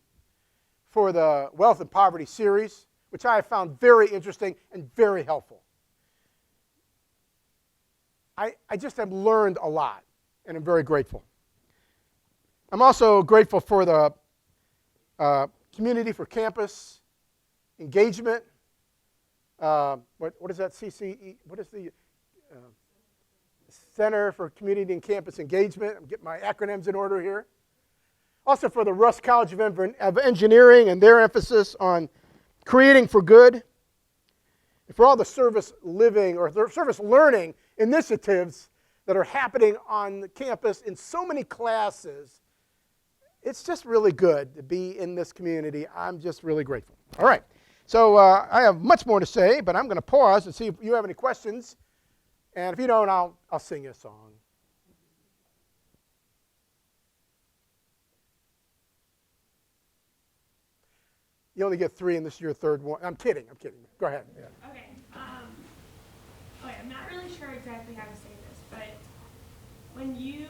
for the Wealth and Poverty series, which I have found very interesting and very helpful. I just have learned a lot, and I'm very grateful. I'm also grateful for the Community for Campus Engagement. What is that, CCE? What is the Center for Community and Campus Engagement? I'm getting my acronyms in order here. Also for the Russ College of Engineering and their emphasis on creating for good. And for all the service living or service learning initiatives that are happening on the campus in so many classes. It's just really good to be in this community. I'm just really grateful. All right. So I have much more to say, but I'm going to pause and see if you have any questions. And if you don't, I'll sing you a song. You only get 3, and this is your third one. I'm kidding. Go ahead. Yeah. Okay. Okay, I'm not really sure exactly how to say this, but when you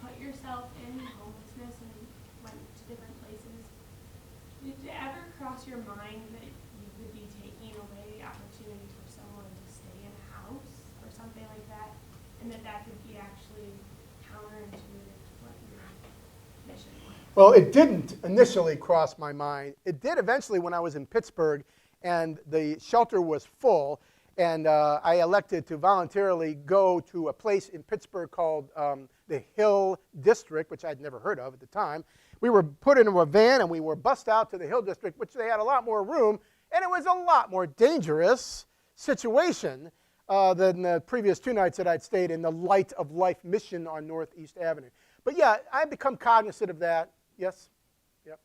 put yourself in homelessness and went to different places, did it ever cross your mind that you could be taking away the opportunity for someone to stay in a house or something like that, and that could be actually counterintuitive to what your mission was? Well, it didn't initially cross my mind. It did eventually when I was in Pittsburgh, and the shelter was full, and I elected to voluntarily go to a place in Pittsburgh called the Hill District, which I'd never heard of at the time. We were put into a van, and we were bussed out to the Hill District, which they had a lot more room, and it was a lot more dangerous situation than the previous 2 nights that I'd stayed in the Light of Life mission on Northeast Avenue. But yeah, I've become cognizant of that. Yes? Yep.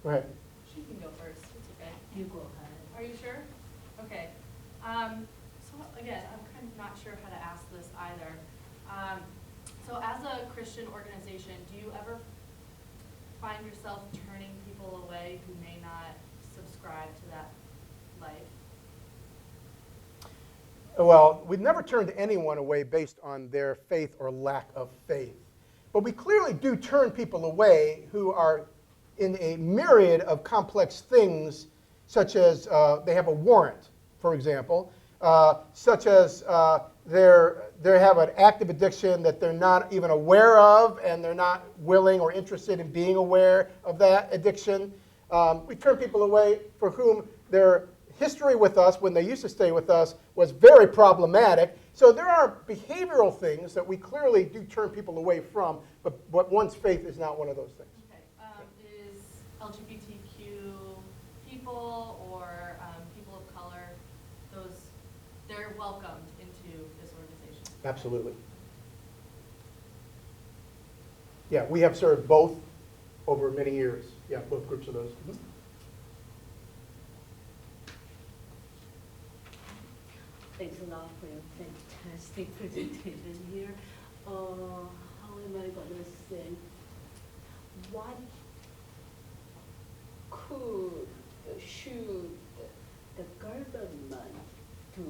Go ahead. She can go first. It's okay. You go ahead. Are you sure? Okay. So again, I'm kind of not sure how to ask this either. So as a Christian organization, do you ever find yourself turning people away who may not subscribe to that life? Well, we've never turned anyone away based on their faith or lack of faith. But we clearly do turn people away who are in a myriad of complex things, such as they have a warrant, for example, such as they have an active addiction that they're not even aware of, and they're not willing or interested in being aware of that addiction. We turn people away for whom their history with us, when they used to stay with us, was very problematic. So there are behavioral things that we clearly do turn people away from, but one's faith is not one of those things. Okay. Is LGBTQ people or people of color, they're welcomed into this organization? Absolutely. Yeah, we have served both over many years. Yeah, both groups of those. Mhm. Thanks a lot for your fantastic presentation here. How am I gonna say? What should the government to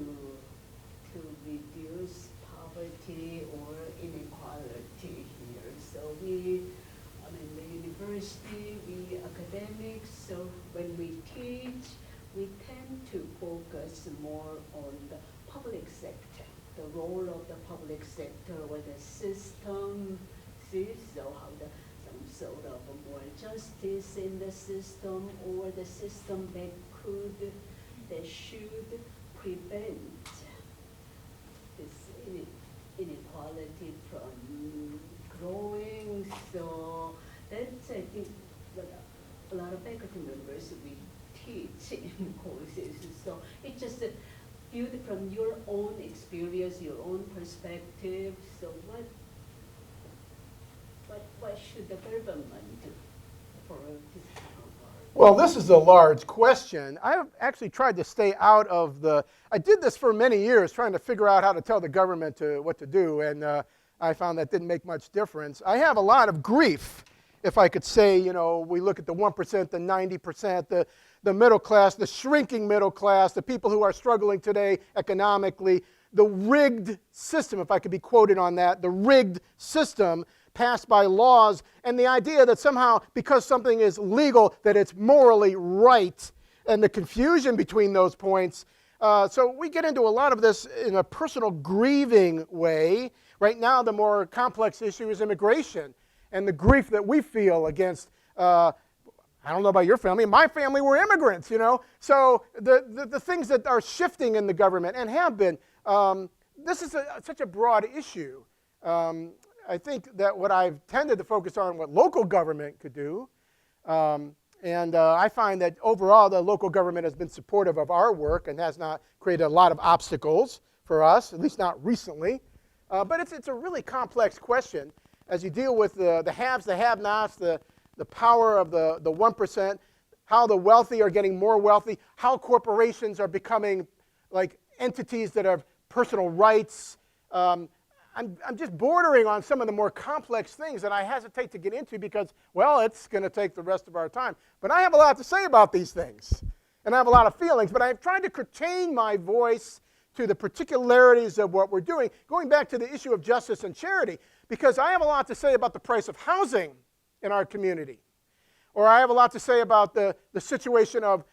reduce poverty or inequality here? So the university, we academics, so when we teach, we tend to focus more on the public sector, the role of the public sector or the system, so how some sort of more justice in the system, or the system that should prevent this inequality from growing. So that's, I think, what a lot of faculty members we teach in courses. So it's just viewed from your own experience, your own perspective. So what should the government do for this kind of Well, this is a large question. I've actually tried to stay out of I did this for many years, trying to figure out how to tell the government what to do, and I found that didn't make much difference. I have a lot of grief, if I could say, we look at the 1%, the 90%, the middle class, the shrinking middle class, the people who are struggling today economically, the rigged system, if I could be quoted on that, the rigged system passed by laws, and the idea that somehow because something is legal that it's morally right, and the confusion between those points. So we get into a lot of this in a personal grieving way. Right now the more complex issue is immigration and the grief that we feel against, I don't know about your family, my family were immigrants, So the things that are shifting in the government and have been, this is such a broad issue. I think that what I've tended to focus on what local government could do, and I find that overall the local government has been supportive of our work and has not created a lot of obstacles for us, at least not recently. But it's a really complex question as you deal with the haves, the have-nots, the power of the 1%, how the wealthy are getting more wealthy, how corporations are becoming like entities that have personal rights. I'm just bordering on some of the more complex things that I hesitate to get into because, well, it's going to take the rest of our time. But I have a lot to say about these things, and I have a lot of feelings. But I've tried to contain my voice to the particularities of what we're doing, going back to the issue of justice and charity, because I have a lot to say about the price of housing in our community. Or I have a lot to say about the situation of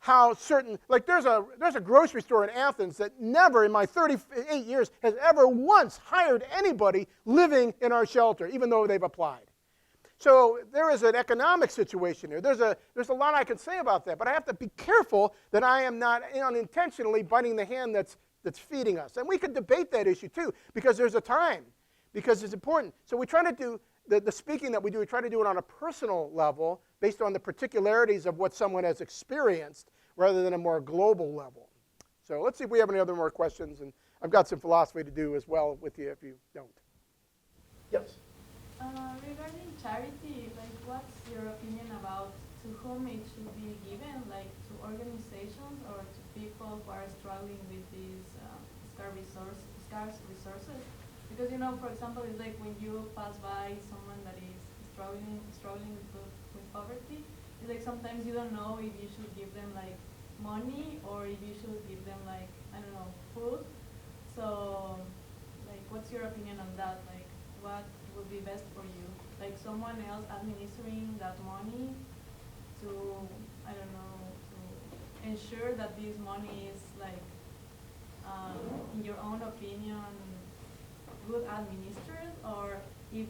how certain, like there's a grocery store in Athens that never in my 38 years has ever once hired anybody living in our shelter, even though they've applied. So there is an economic situation here. There's a lot I can say about that, but I have to be careful that I am not unintentionally biting the hand that's feeding us. And we could debate that issue too, because there's a time, because it's important. So we try to do the speaking that we do, we try to do it on a personal level based on the particularities of what someone has experienced rather than a more global level. So let's see if we have any other more questions. And I've got some philosophy to do as well with you if you don't. Yes? Regarding charity, like what's your opinion about to whom it should be given, like to organizations or to people who are struggling with these scarce resources? Because for example, it's like when you pass by someone that is struggling with poverty, it's like sometimes you don't know if you should give them like money or if you should give them like, I don't know, food. So, like, what's your opinion on that? Like, what would be best for you? Like, someone else administering that money to, I don't know, to ensure that this money is, like, in your own opinion, good administered, or if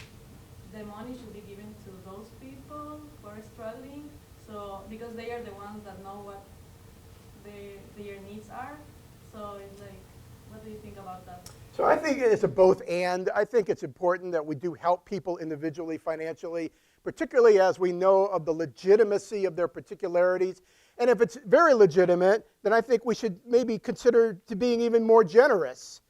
the money should be given to those people who are struggling, so because they are the ones that know what their needs are. So it's like, what do you think about that? So I think it's a both and. I think it's important that we do help people individually financially, particularly as we know of the legitimacy of their particularities. And if it's very legitimate, then I think we should maybe consider to being even more generous.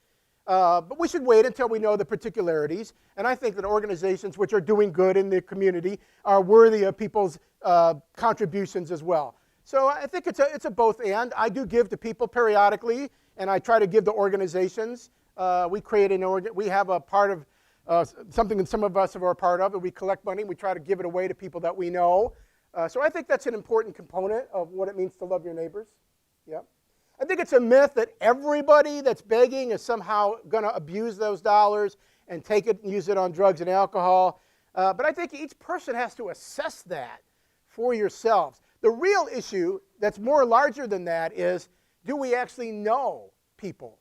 But we should wait until we know the particularities. And I think that organizations which are doing good in the community are worthy of people's contributions as well. So I think it's a both and. I do give to people periodically, and I try to give to organizations. We have a part of something that some of us are a part of, and we collect money. We try to give it away to people that we know. So I think that's an important component of what it means to love your neighbors. Yeah. I think it's a myth that everybody that's begging is somehow going to abuse those dollars and take it and use it on drugs and alcohol. But I think each person has to assess that for yourselves. The real issue that's more larger than that is, do we actually know people?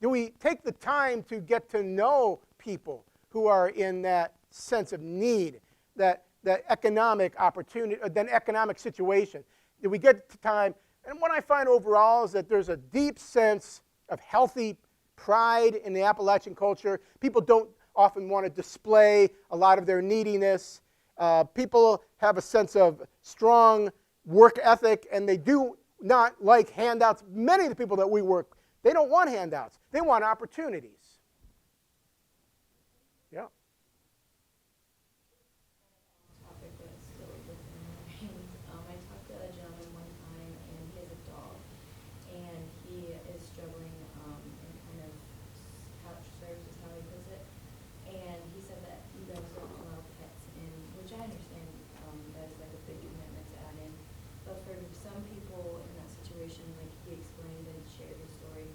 Do we take the time to get to know people who are in that sense of need, that economic opportunity, that economic situation? Do we get the time? And what I find overall is that there's a deep sense of healthy pride in the Appalachian culture. People don't often want to display a lot of their neediness. People have a sense of strong work ethic, and they do not like handouts. Many of the people that we work, they don't want handouts. They want opportunities. Yeah. Topic, but it's still within my hands. I talked to a gentleman one time, and he has a dog, and he is struggling in kind of couch surfs is how he puts it. And he said that he does allow pets in, which I understand that is like a big commitment to add in. But for some people in that situation, like he explained and shared his story,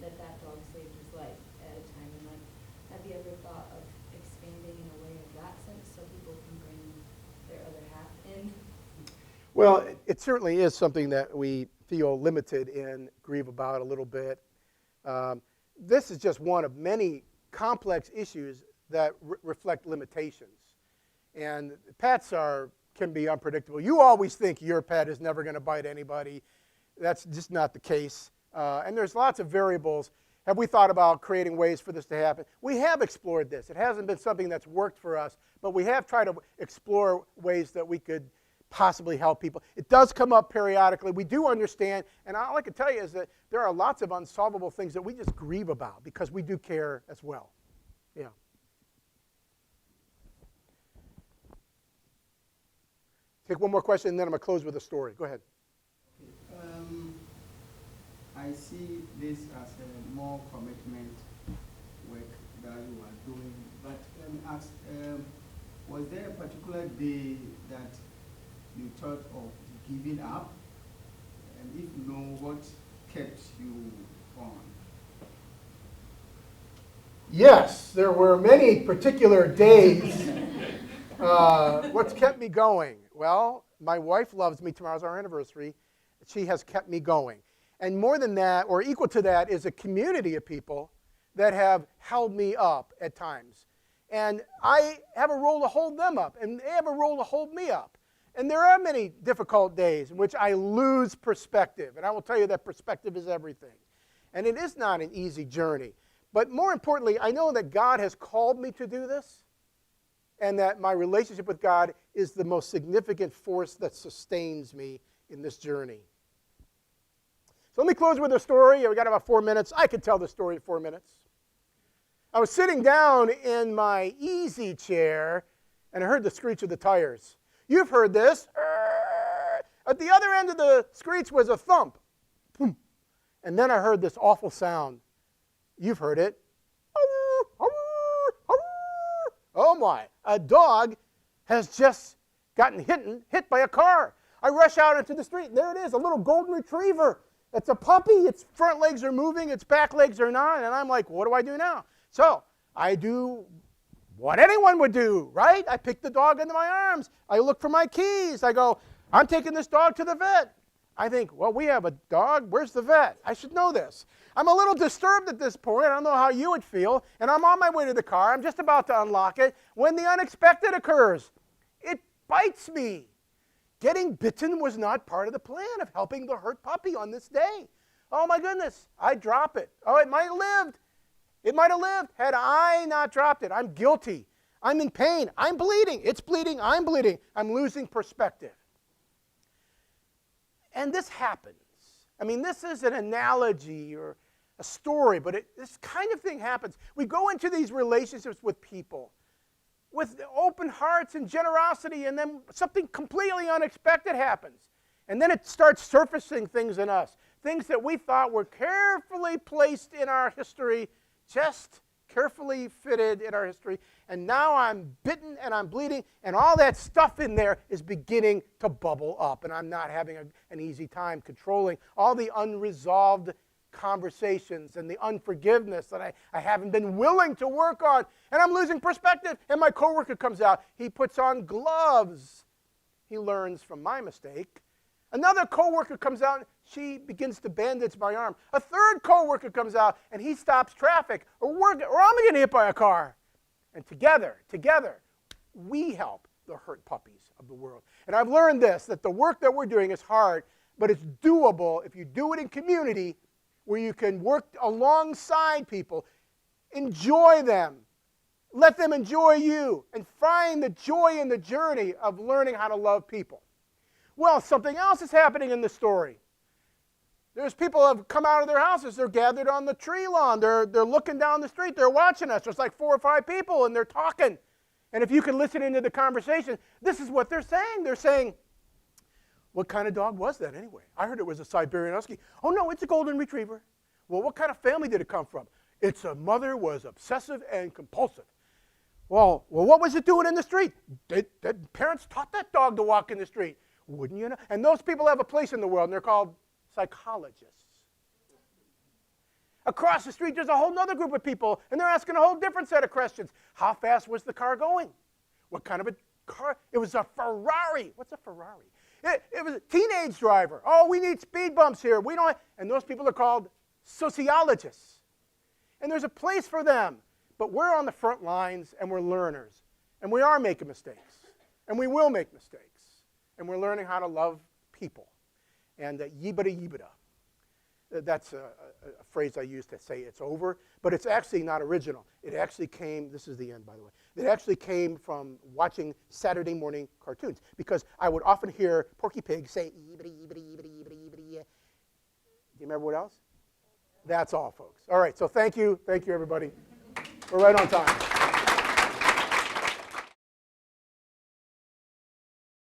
that dog saved his life at a time. And like, have you ever thought of expanding in a way of that sense so people can bring their other half in? Well, it certainly is something that we feel limited in, grieve about a little bit. This is just one of many complex issues that reflect limitations. And pets can be unpredictable. You always think your pet is never going to bite anybody. That's just not the case. And there's lots of variables. Have we thought about creating ways for this to happen? We have explored this. It hasn't been something that's worked for us, but we have tried to explore ways that we could possibly help people. It does come up periodically. We do understand, and all I can tell you is that there are lots of unsolvable things that we just grieve about because we do care as well. Yeah. Take one more question, and then I'm going to close with a story. Go ahead. I see this as a more commitment work that you are doing. But was there a particular day that you thought of giving up? And if no, what kept you on? Yes, there were many particular days. What's kept me going? Well, my wife loves me. Tomorrow's our anniversary. She has kept me going. And more than that, or equal to that, is a community of people that have held me up at times. And I have a role to hold them up, and they have a role to hold me up. And there are many difficult days in which I lose perspective. And I will tell you that perspective is everything. And it is not an easy journey. But more importantly, I know that God has called me to do this, and that my relationship with God is the most significant force that sustains me in this journey. So let me close with a story. We got about 4 minutes. I could tell the story in 4 minutes. I was sitting down in my easy chair, and I heard the screech of the tires. You've heard this. At the other end of the screech was a thump. And then I heard this awful sound. You've heard it. Oh my, a dog has just gotten hit by a car. I rush out into the street, and there it is, a little golden retriever. It's a puppy. Its front legs are moving. Its back legs are not. And I'm like, what do I do now? So I do what anyone would do, right? I pick the dog into my arms. I look for my keys. I go, I'm taking this dog to the vet. I think, well, we have a dog. Where's the vet? I should know this. I'm a little disturbed at this point. I don't know how you would feel. And I'm on my way to the car. I'm just about to unlock it when the unexpected occurs. It bites me. Getting bitten was not part of the plan of helping the hurt puppy on this day. Oh, my goodness. I drop it. Oh, it might have lived. It might have lived had I not dropped it. I'm guilty. I'm in pain. I'm bleeding. It's bleeding. I'm bleeding. I'm losing perspective. And this happens. I mean, this is an analogy or a story, but this kind of thing happens. We go into these relationships with people with open hearts and generosity, and then something completely unexpected happens. And then it starts surfacing things in us, things that we thought were carefully placed in our history, just carefully fitted in our history, and now I'm bitten and I'm bleeding, and all that stuff in there is beginning to bubble up, and I'm not having an easy time controlling all the unresolved conversations and the unforgiveness that I haven't been willing to work on, and I'm losing perspective, and my coworker comes out. He puts on gloves. He learns from my mistake. Another coworker comes out, and she begins to bandage my arm. A third coworker comes out, and he stops traffic, or I'm getting hit by a car. And together, we help the hurt puppies of the world. And I've learned this, that the work that we're doing is hard, but it's doable if you do it in community, where you can work alongside people, enjoy them, let them enjoy you, and find the joy in the journey of learning how to love people. Well, something else is happening in the story. There's people who have come out of their houses. They're gathered on the tree lawn. They're looking down the street. They're watching us. There's like 4 or 5 people, and they're talking. And if you can listen into the conversation, this is what they're saying. They're saying, what kind of dog was that anyway? I heard it was a Siberian Husky. Oh, no, it's a golden retriever. Well, what kind of family did it come from? Its mother was obsessive and compulsive. Well, what was it doing in the street? The parents taught that dog to walk in the street. Wouldn't you know? And those people have a place in the world, and they're called psychologists. Across the street, there's a whole other group of people, and they're asking a whole different set of questions. How fast was the car going? What kind of a car? It was a Ferrari. What's a Ferrari? It was a teenage driver. Oh, we need speed bumps here. We don't. And those people are called sociologists. And there's a place for them. But we're on the front lines, and we're learners. And we are making mistakes. And we will make mistakes. And we're learning how to love people. And yibada yibada. That's a phrase I use to say it's over. But it's actually not original. It actually came, this is the end, by the way. It actually came from watching Saturday morning cartoons. Because I would often hear Porky Pig say, yibada yibada yibada yibada yibada. Do you remember what else? That's all, folks. All right, so thank you. Thank you, everybody. We're right on time.